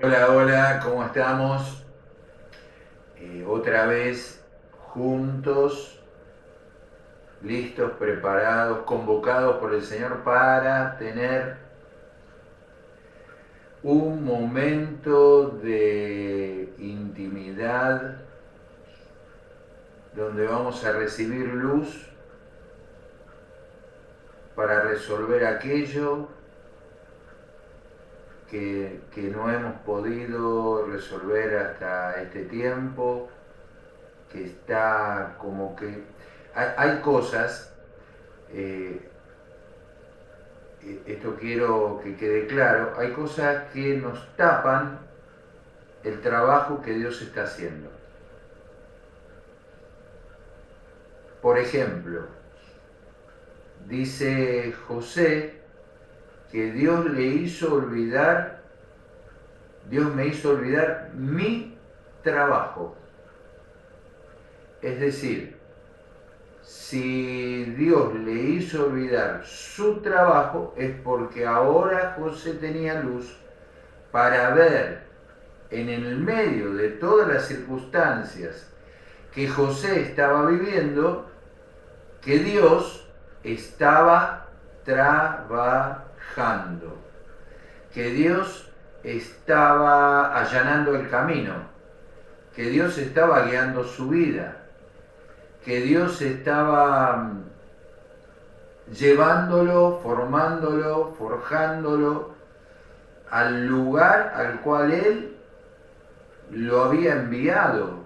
Hola, hola, ¿cómo estamos? Otra vez juntos, listos, preparados, convocados por el Señor para tener un momento de intimidad donde vamos a recibir luz para resolver aquello que no hemos podido resolver hasta este tiempo, que está como que... Hay cosas eh, esto quiero que quede claro, hay cosas que nos tapan el trabajo que Dios está haciendo. Por ejemplo, dice José que Dios le hizo olvidar, Dios me hizo olvidar mi trabajo. Es decir, si Dios le hizo olvidar su trabajo es porque ahora José tenía luz para ver en el medio de todas las circunstancias que José estaba viviendo, que Dios estaba trabajando, que Dios estaba allanando el camino, que Dios estaba guiando su vida, que Dios estaba llevándolo, formándolo, forjándolo al lugar al cual Él lo había enviado.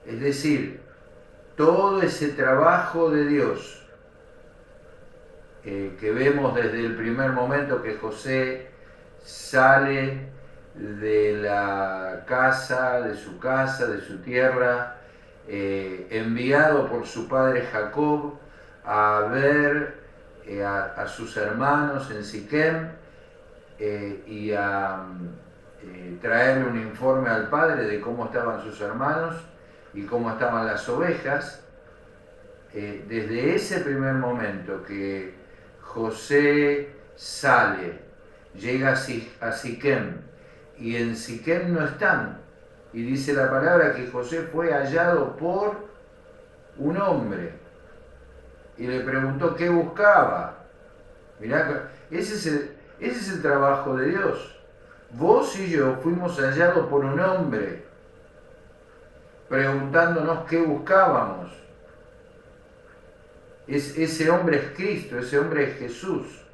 Es decir, todo ese trabajo de Dios que vemos desde el primer momento que José sale de la casa, de su tierra, enviado por su padre Jacob a ver a sus hermanos en Siquem y a traerle un informe al padre de cómo estaban sus hermanos y cómo estaban las ovejas. Desde ese primer momento que José sale, llega a Siquem, y en Siquem no están, y dice la palabra que José fue hallado por un hombre, y le preguntó qué buscaba. Mirá, ese es el trabajo de Dios. Vos y yo fuimos hallados por un hombre, preguntándonos qué buscábamos. Ese hombre es Cristo, ese hombre es Jesús,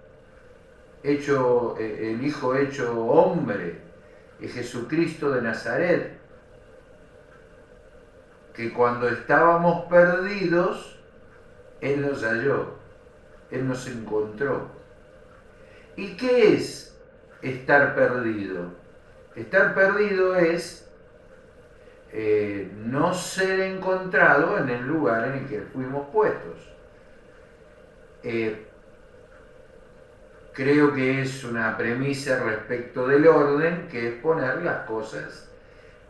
hecho, el Hijo hecho hombre, es Jesucristo de Nazaret, que cuando estábamos perdidos, Él nos halló, Él nos encontró. ¿Y qué es estar perdido? Estar perdido es no ser encontrado en el lugar en el que fuimos puestos. Eh, Creo que es una premisa respecto del orden, que es poner las cosas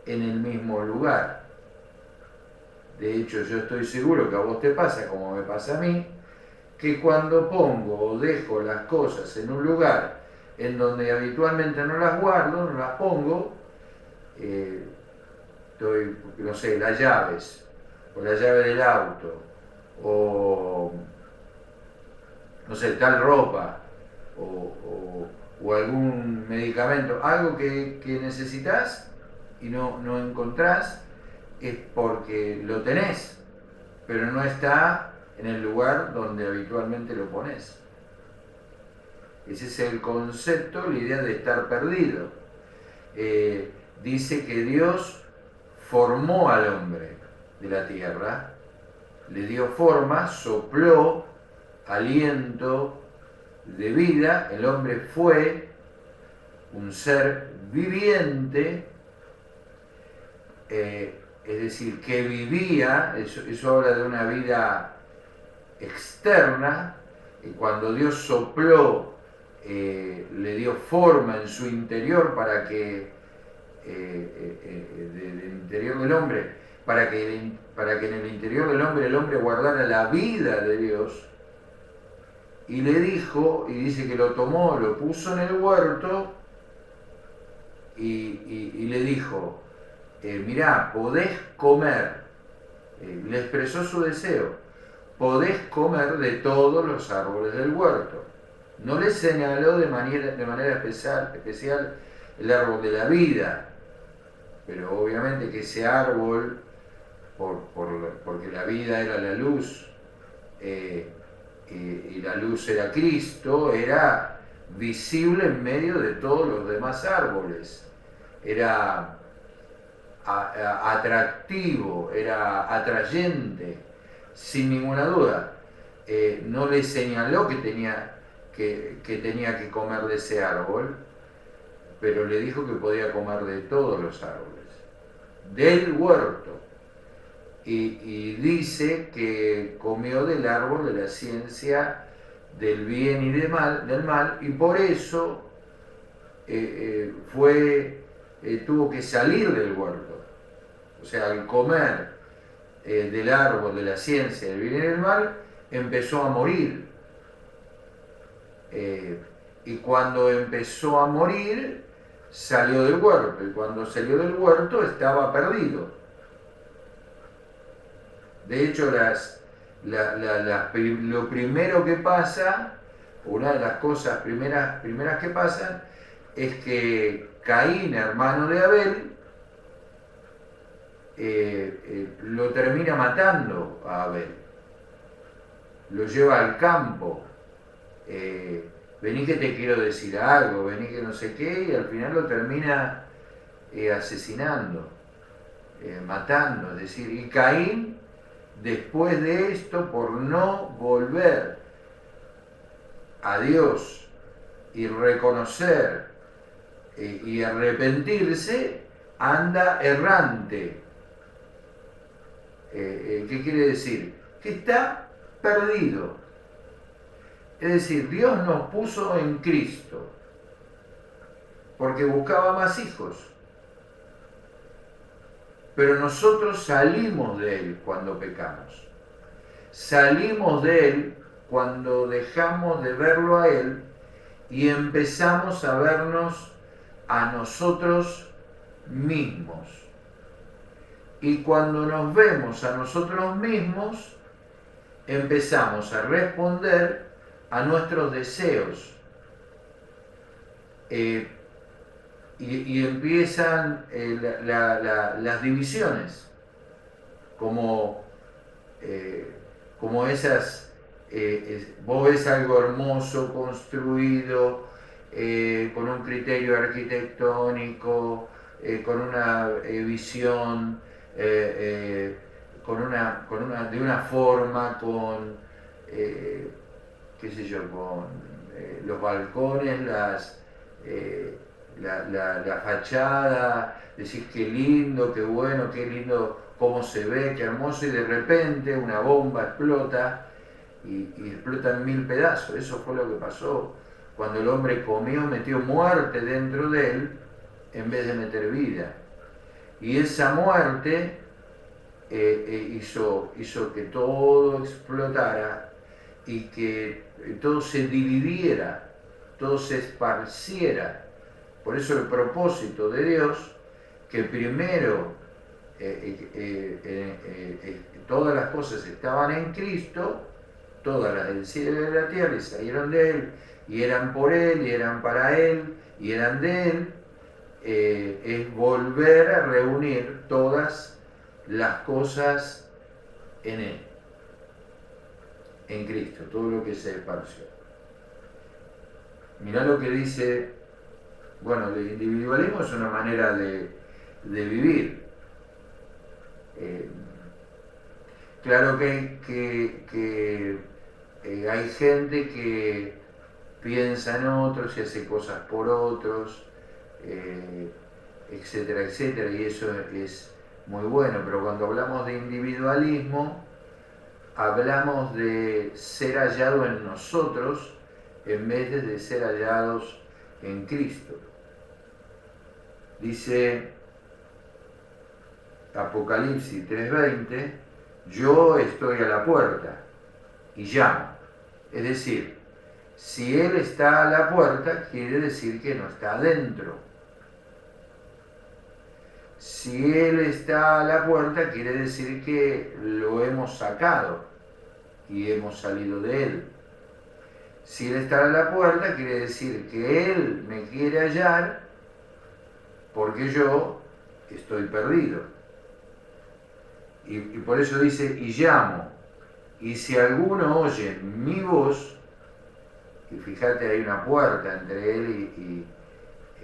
en el mismo lugar. De hecho, yo estoy seguro que a vos te pasa como me pasa a mí, que cuando pongo o dejo las cosas en un lugar en donde habitualmente no las guardo, no las pongo, eh, no sé, las llaves, o la llave del auto, o no sé, tal ropa, o, o algún medicamento, algo que necesitas y no encontrás, es porque lo tenés, pero no está en el lugar donde habitualmente lo pones. Ese es el concepto, la idea de estar perdido. Eh, Dice que Dios formó al hombre de la tierra, le dio forma, sopló aliento de vida, el hombre fue un ser viviente, es decir, que vivía, eso habla de una vida externa, y cuando Dios sopló, le dio forma en su interior para que, del interior del hombre, para que en el interior del hombre el hombre guardara la vida de Dios, y le dijo, y dice que lo tomó, lo puso en el huerto, y le dijo, mirá, podés comer, le expresó su deseo, podés comer de todos los árboles del huerto. No le señaló de manera especial el árbol de la vida, pero obviamente que ese árbol, porque la vida era la luz, y la luz era Cristo, era visible en medio de todos los demás árboles. Era atractivo, era atrayente, sin ninguna duda. No le señaló que tenía que comer de ese árbol, pero le dijo que podía comer de todos los árboles, del huerto. Y dice que comió del árbol de la ciencia del bien y del mal, y por eso tuvo que salir del huerto. O sea, al comer del árbol de la ciencia del bien y del mal, empezó a morir. Y cuando empezó a morir, salió del huerto, y cuando salió del huerto estaba perdido. De hecho, lo primero que pasa, una de las cosas primeras que pasan, es que Caín, hermano de Abel, lo termina matando a Abel. Lo lleva al campo. Vení que te quiero decir algo, vení que no sé qué, y al final lo termina asesinando, matando. Es decir, y Caín, después de esto, por no volver a Dios y reconocer y arrepentirse, anda errante. ¿Qué quiere decir? Que está perdido. Es decir, Dios nos puso en Cristo porque buscaba más hijos. Pero nosotros salimos de Él cuando pecamos. Salimos de Él cuando dejamos de verlo a Él y empezamos a vernos a nosotros mismos. Y cuando nos vemos a nosotros mismos, empezamos a responder a nuestros deseos. Y empiezan las divisiones, como esas, vos ves algo hermoso, construido, con un criterio arquitectónico, con una visión, de una forma, con, qué sé yo, con los balcones, la fachada, decís qué lindo, qué bueno, qué lindo, cómo se ve, qué hermoso, y de repente una bomba explota y explota en 1000 pedazos. Eso fue lo que pasó cuando el hombre comió, metió muerte dentro de él en vez de meter vida. Y esa muerte hizo que todo explotara y que todo se dividiera, todo se esparciera. Por eso el propósito de Dios, que primero todas las cosas estaban en Cristo, todas las del cielo y de la tierra, y salieron de Él, y eran por Él, y eran para Él, y eran de Él, es volver a reunir todas las cosas en Él, en Cristo, todo lo que se esparció. Mirá lo que dice. Bueno, el individualismo es una manera de vivir. Claro que hay gente que piensa en otros y hace cosas por otros, etcétera, etcétera, y eso es muy bueno, pero cuando hablamos de individualismo, hablamos de ser hallado en nosotros en vez de ser hallados en Cristo. Dice Apocalipsis 3:20, yo estoy a la puerta y llamo. Es decir, si Él está a la puerta, quiere decir que no está adentro. Si Él está a la puerta, quiere decir que lo hemos sacado y hemos salido de Él. Si Él está a la puerta, quiere decir que Él me quiere hallar porque yo estoy perdido. Y por eso dice, y llamo. Y si alguno oye mi voz, y fíjate, hay una puerta entre Él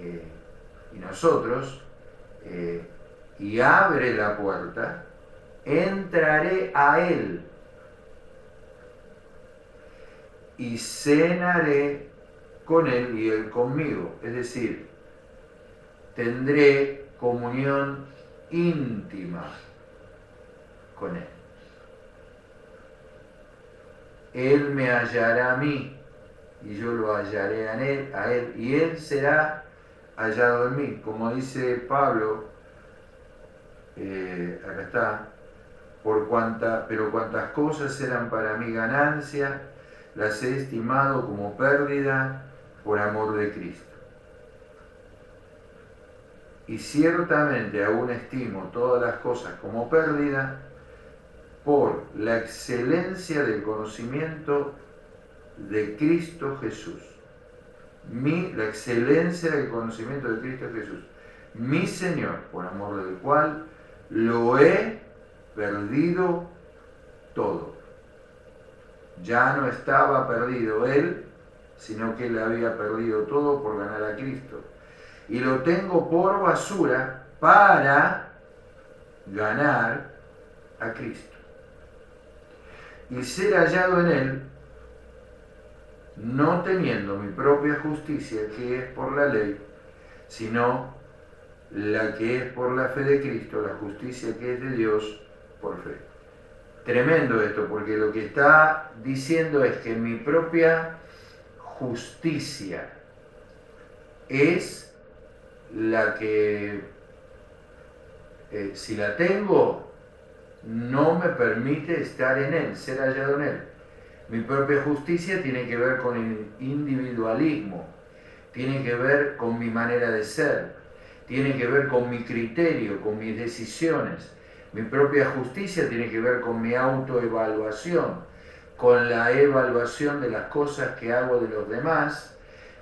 y nosotros, y abre la puerta, entraré a Él y cenaré con Él y Él conmigo. Es decir, tendré comunión íntima con Él. Él me hallará a mí y yo lo hallaré a Él y Él será hallado en mí. Como dice Pablo, acá está, pero cuantas cosas eran para mí ganancia, las he estimado como pérdida por amor de Cristo. Y ciertamente aún estimo todas las cosas como pérdida por la excelencia del conocimiento de Cristo Jesús. La excelencia del conocimiento de Cristo Jesús, mi Señor, por amor del cual lo he perdido todo. Ya no estaba perdido Él, sino que Él había perdido todo por ganar a Cristo. Y lo tengo por basura para ganar a Cristo. Y ser hallado en Él, no teniendo mi propia justicia, que es por la ley, sino la que es por la fe de Cristo, la justicia que es de Dios por fe. Tremendo esto, porque lo que está diciendo es que mi propia justicia es la que, si la tengo, no me permite estar en Él, ser hallado en Él. Mi propia justicia tiene que ver con el individualismo, tiene que ver con mi manera de ser, tiene que ver con mi criterio, con mis decisiones. Mi propia justicia tiene que ver con mi autoevaluación, con la evaluación de las cosas que hago de los demás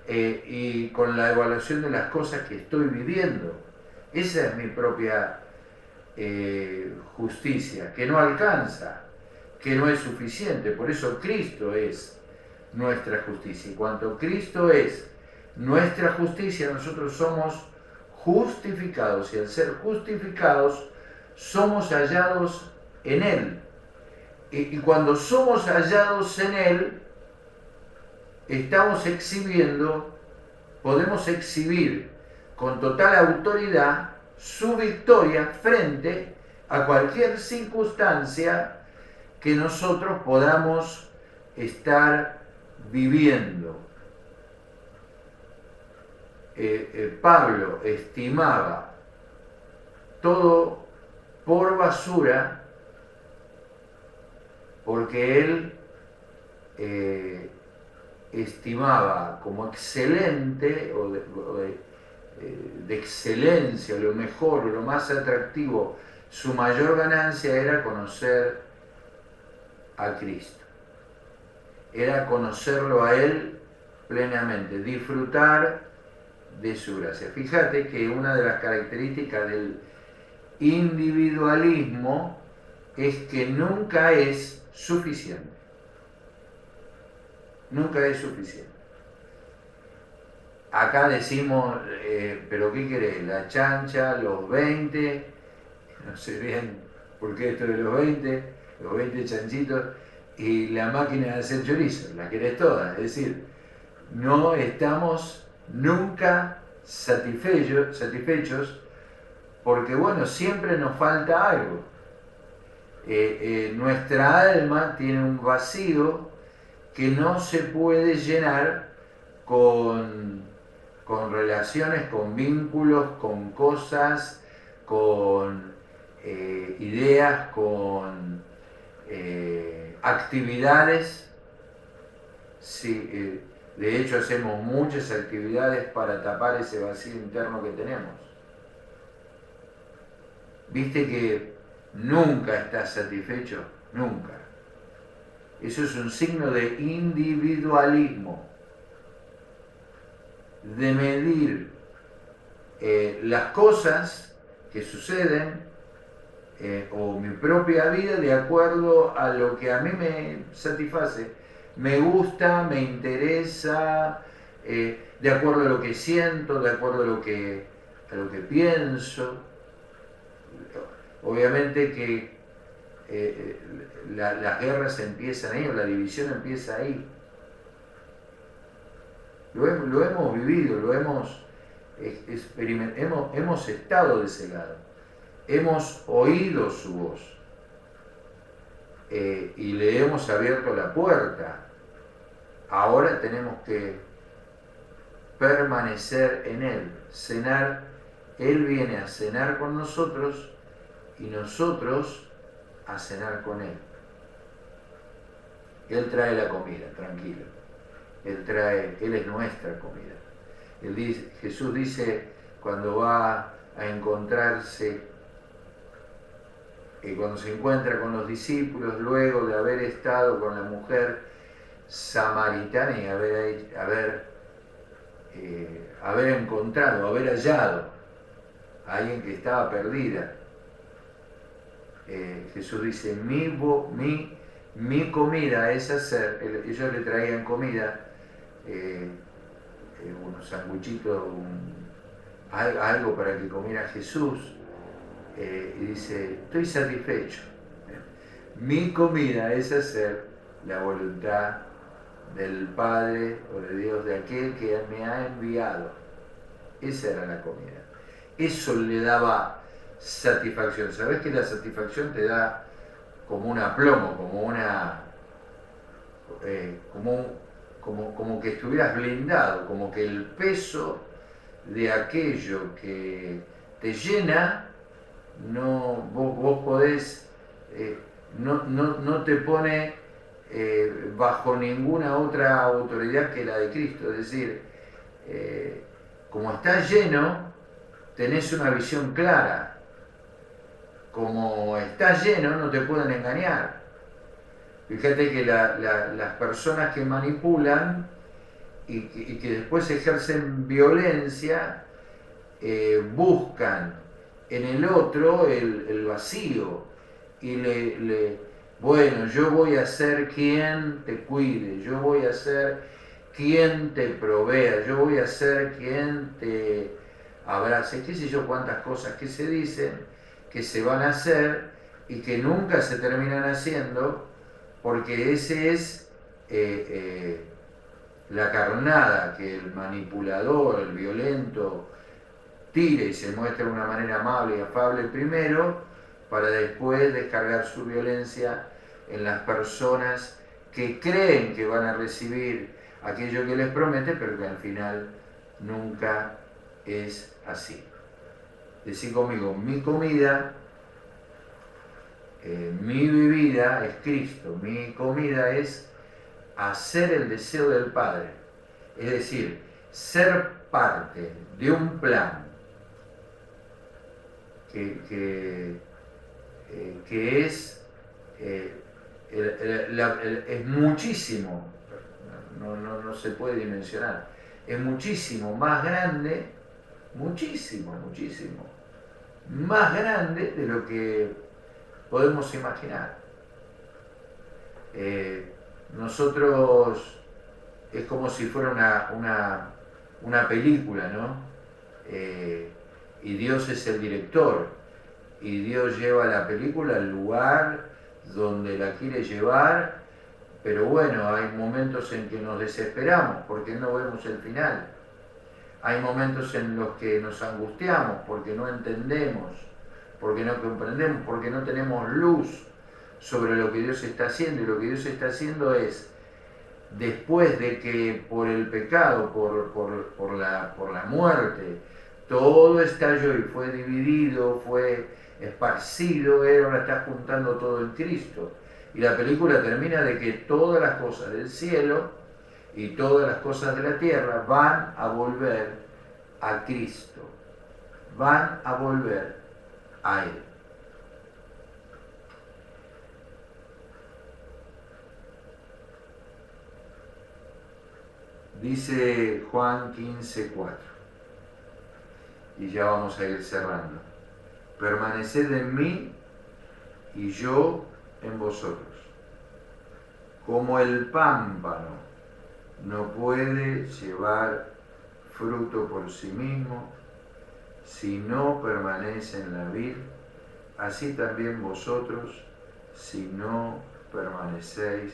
y con la evaluación de las cosas que estoy viviendo. Esa es mi propia justicia, que no alcanza, que no es suficiente. Por eso Cristo es nuestra justicia. Y cuanto Cristo es nuestra justicia, nosotros somos justificados. Y al ser justificados, somos hallados en Él. Y cuando somos hallados en Él, estamos exhibiendo, podemos exhibir con total autoridad su victoria frente a cualquier circunstancia que nosotros podamos estar viviendo. Pablo estimaba todo por basura porque él estimaba como excelente o de excelencia, lo mejor, lo más atractivo, su mayor ganancia era conocer a Cristo, era conocerlo a Él plenamente, disfrutar de su gracia. Fíjate que una de las características del individualismo es que nunca es suficiente. Nunca es suficiente. Acá decimos, pero ¿qué querés? La chancha, los 20, no sé bien por qué esto de los 20 chanchitos, y la máquina de hacer chorizo, la querés todas. Es decir, no estamos nunca satisfechos porque, bueno, siempre nos falta algo. Nuestra alma tiene un vacío que no se puede llenar con relaciones, con vínculos, con cosas, con ideas, con actividades. Sí, de hecho hacemos muchas actividades para tapar ese vacío interno que tenemos. Viste que nunca estás satisfecho, nunca. Eso es un signo de individualismo, de medir las cosas que suceden o mi propia vida de acuerdo a lo que a mí me satisface, me gusta, me interesa, de acuerdo a lo que siento, de acuerdo a lo que pienso. Obviamente que las guerras empiezan ahí, o la división empieza ahí. Lo hemos vivido, lo hemos experimentado, hemos estado de ese lado, hemos oído su voz y le hemos abierto la puerta. Ahora tenemos que permanecer en Él, cenar. Él viene a cenar con nosotros y nosotros a cenar con Él. Él trae la comida, tranquilo. Él es nuestra comida. Jesús dice cuando va a encontrarse, cuando se encuentra con los discípulos, luego de haber estado con la mujer samaritana y haber encontrado, haber hallado a alguien que estaba perdida, Jesús dice, mi comida es hacer, ellos le traían comida, unos sanguchitos, algo para que comiera Jesús, y dice, estoy satisfecho. Mi comida es hacer la voluntad del Padre o de Dios, de aquel que me ha enviado. Esa era la comida. Eso le daba satisfacción. ¿Sabés que la satisfacción te da como un aplomo, como que estuvieras blindado, como que el peso de aquello que te llena, vos podés, no te pone bajo ninguna otra autoridad que la de Cristo. Es decir, como estás lleno, tenés una visión clara. Como estás lleno, no te pueden engañar. Fíjate que las personas que manipulan y que después ejercen violencia, buscan en el otro el vacío y bueno, yo voy a ser quien te cuide, yo voy a ser quien te provea, yo voy a ser quien te abrace, qué sé yo cuántas cosas que se dicen, que se van a hacer y que nunca se terminan haciendo, porque ese es la carnada que el manipulador, el violento, tire y se muestra de una manera amable y afable primero, para después descargar su violencia en las personas que creen que van a recibir aquello que les promete, pero que al final nunca es así. Decí conmigo, mi comida, mi bebida es Cristo, mi comida es hacer el deseo del Padre, es decir, ser parte de un plan que es, es muchísimo, no se puede dimensionar, es muchísimo más grande, muchísimo más grande de lo que podemos imaginar. Nosotros es como si fuera una película, ¿no? Y Dios es el director, y Dios lleva la película al lugar donde la quiere llevar, pero bueno, hay momentos en que nos desesperamos porque no vemos el final. Hay momentos en los que nos angustiamos porque no entendemos, porque no comprendemos, porque no tenemos luz sobre lo que Dios está haciendo. Y lo que Dios está haciendo es, después de que por el pecado, por la muerte, todo estalló y fue dividido, fue esparcido, Él ahora está juntando todo en Cristo. Y la película termina de que todas las cosas del cielo y todas las cosas de la tierra van a volver a Cristo, van a volver a Él. Dice Juan 15:4, y ya vamos a ir cerrando. Permaneced en mí y yo en vosotros. Como el pámpano no puede llevar fruto por sí mismo si no permanece en la vid, así también vosotros si no permanecéis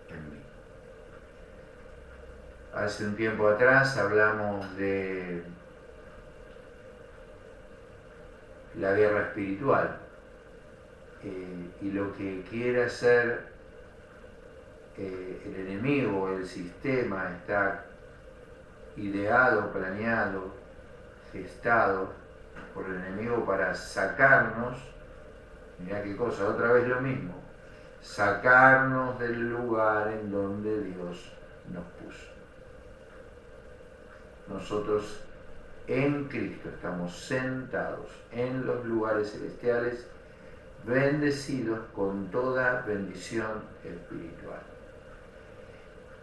en mí. Hace un tiempo atrás hablamos de la guerra espiritual y lo que quiere hacer el enemigo, el sistema, está ideado, planeado, gestado por el enemigo para sacarnos, mirá qué cosa, otra vez lo mismo, sacarnos del lugar en donde Dios nos puso. Nosotros en Cristo estamos sentados en los lugares celestiales, bendecidos con toda bendición espiritual.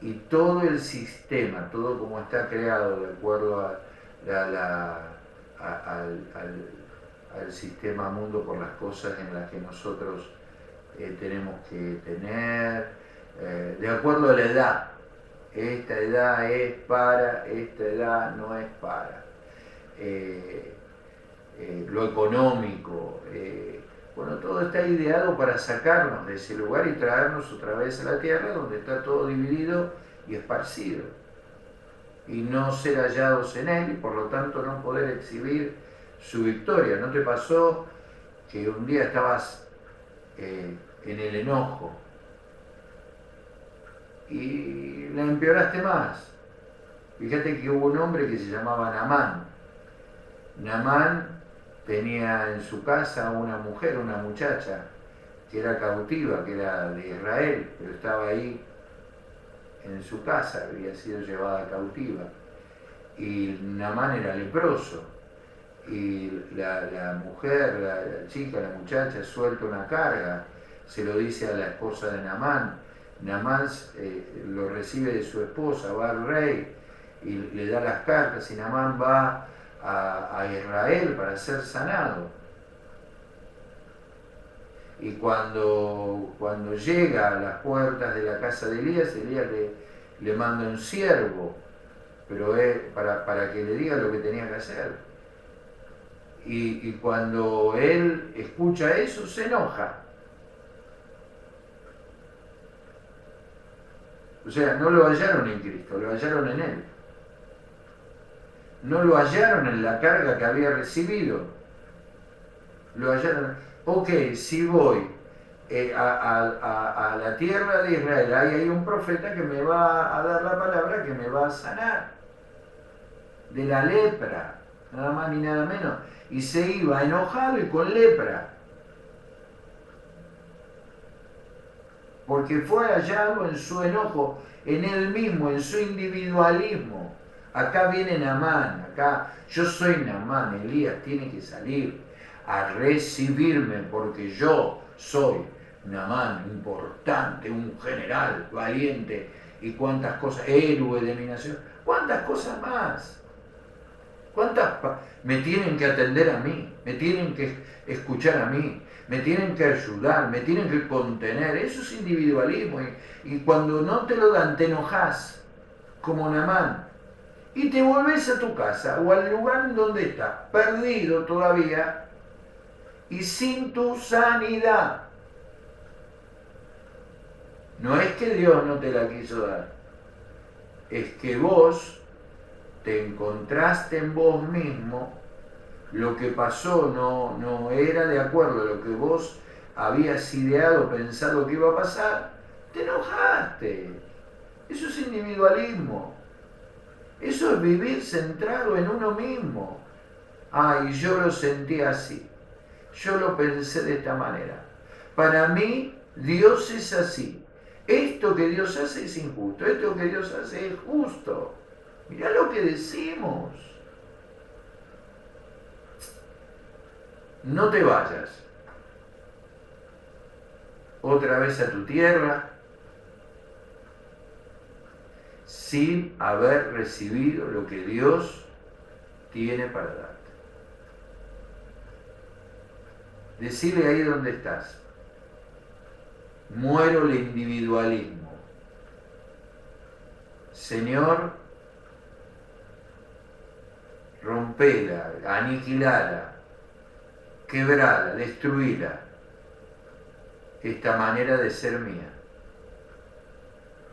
Y todo el sistema, todo como está creado de acuerdo al sistema mundo por las cosas en las que nosotros tenemos que tener, de acuerdo a la edad. Esta edad es para, esta edad no es para. Lo económico, bueno, todo está ideado para sacarnos de ese lugar y traernos otra vez a la tierra donde está todo dividido y esparcido y no ser hallados en él y por lo tanto no poder exhibir su victoria. ¿No te pasó que un día estabas en el enojo y la empeoraste más? Fíjate que hubo un hombre que se llamaba Naamán. Naamán tenía en su casa una mujer, una muchacha, que era cautiva, que era de Israel, pero estaba ahí en su casa, había sido llevada cautiva. Y Naamán era leproso. Y la mujer, la chica, la muchacha, suelta una carga, se lo dice a la esposa de Naamán. Naamán lo recibe de su esposa, va al rey y le da las cartas y Naamán va a Israel para ser sanado. Y cuando llega a las puertas de la casa de Elías le manda un siervo, pero para que le diga lo que tenía que hacer. Y cuando él escucha eso, se enoja. O sea, no lo hallaron en Cristo, lo hallaron en él. No lo hallaron en la carga que había recibido. Lo hallaron. Ok, si voy a la tierra de Israel, ahí hay un profeta que me va a dar la palabra, que me va a sanar de la lepra, nada más ni nada menos. Y se iba enojado y con lepra, porque fue hallado en su enojo, en él mismo, en su individualismo. Acá viene Naamán, acá yo soy Naamán, Elías tiene que salir a recibirme porque yo soy Naamán, importante, un general, valiente y cuántas cosas, héroe de mi nación, cuántas cosas más. Me tienen que atender a mí, me tienen que escuchar a mí, me tienen que ayudar, me tienen que contener. Eso es individualismo. Y cuando no te lo dan, te enojas, como Naamán. Y te volvés a tu casa o al lugar en donde estás, perdido todavía y sin tu sanidad. No es que Dios no te la quiso dar, es que vos te encontraste en vos mismo, lo que pasó no era de acuerdo a lo que vos habías ideado, pensado que iba a pasar, te enojaste. Eso es individualismo. Eso es vivir centrado en uno mismo. Ay, yo lo sentí así. Yo lo pensé de esta manera. Para mí, Dios es así. Esto que Dios hace es injusto. Esto que Dios hace es justo. Mirá lo que decimos. No te vayas otra vez a tu tierra. sin haber recibido lo que Dios tiene para darte. Decile ahí donde estás. Muero el individualismo. Señor, rompela, aniquilala, quebrala, destruíla esta manera de ser mía.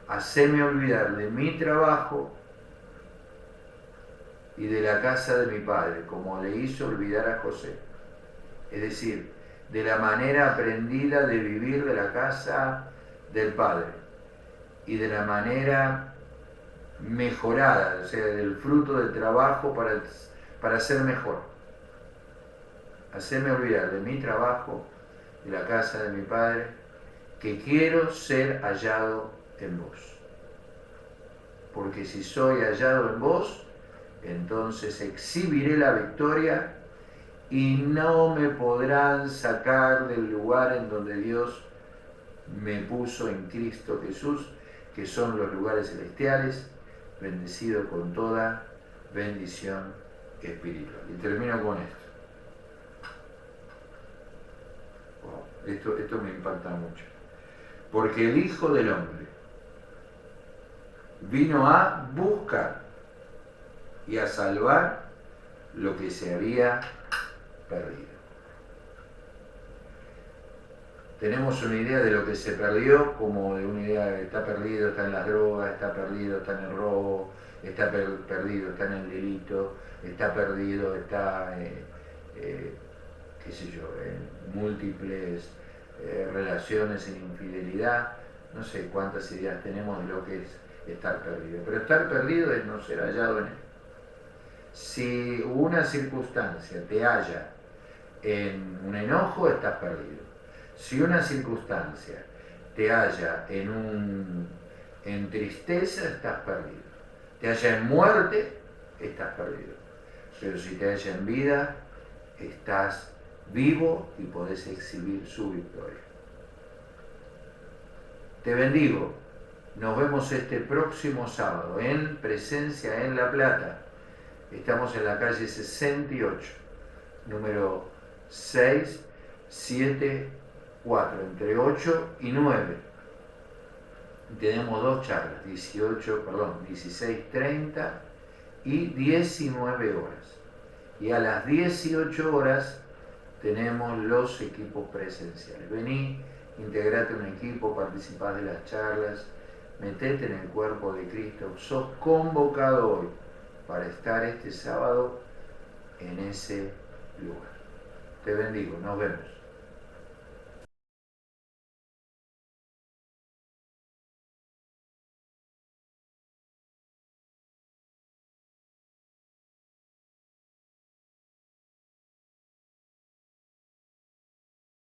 Haceme olvidar de mi trabajo y de la casa de mi padre, como le hizo olvidar a José. Es decir, de la manera aprendida de vivir de la casa del padre y de la manera mejorada, o sea, del fruto del trabajo para ser mejor. Haceme olvidar de mi trabajo, de la casa de mi padre, que quiero ser hallado en vos. Porque si soy hallado en vos, entonces exhibiré la victoria y no me podrán sacar del lugar en donde Dios me puso en Cristo Jesús, que son los lugares celestiales, bendecido con toda bendición espiritual. Y termino con esto. Wow, esto me impacta mucho. Porque el Hijo del Hombre vino a buscar y a salvar lo que se había perdido. Tenemos una idea de lo que se perdió, como de una idea de está perdido, está en las drogas, está perdido, está en el robo, está perdido, está en el delito, está perdido, está, qué sé yo, en múltiples relaciones en infidelidad. No sé cuántas ideas tenemos de lo que es estar perdido. Pero estar perdido es no ser hallado en él. Si una circunstancia te halla en un enojo, estás perdido. Si una circunstancia te halla en tristeza, estás perdido. Te halla en muerte, estás perdido. Pero si te halla en vida, estás vivo y podés exhibir su victoria. Te bendigo. Nos vemos este próximo sábado en Presencia en La Plata. Estamos en la calle 68, número 674, entre 8 y 9. Tenemos dos charlas, 16:30 y 19 horas. Y a las 18 horas tenemos los equipos presenciales. Vení, integrate a un equipo, participá de las charlas, metete en el cuerpo de Cristo. Sos convocado hoy para estar este sábado en ese lugar. Te bendigo, nos vemos.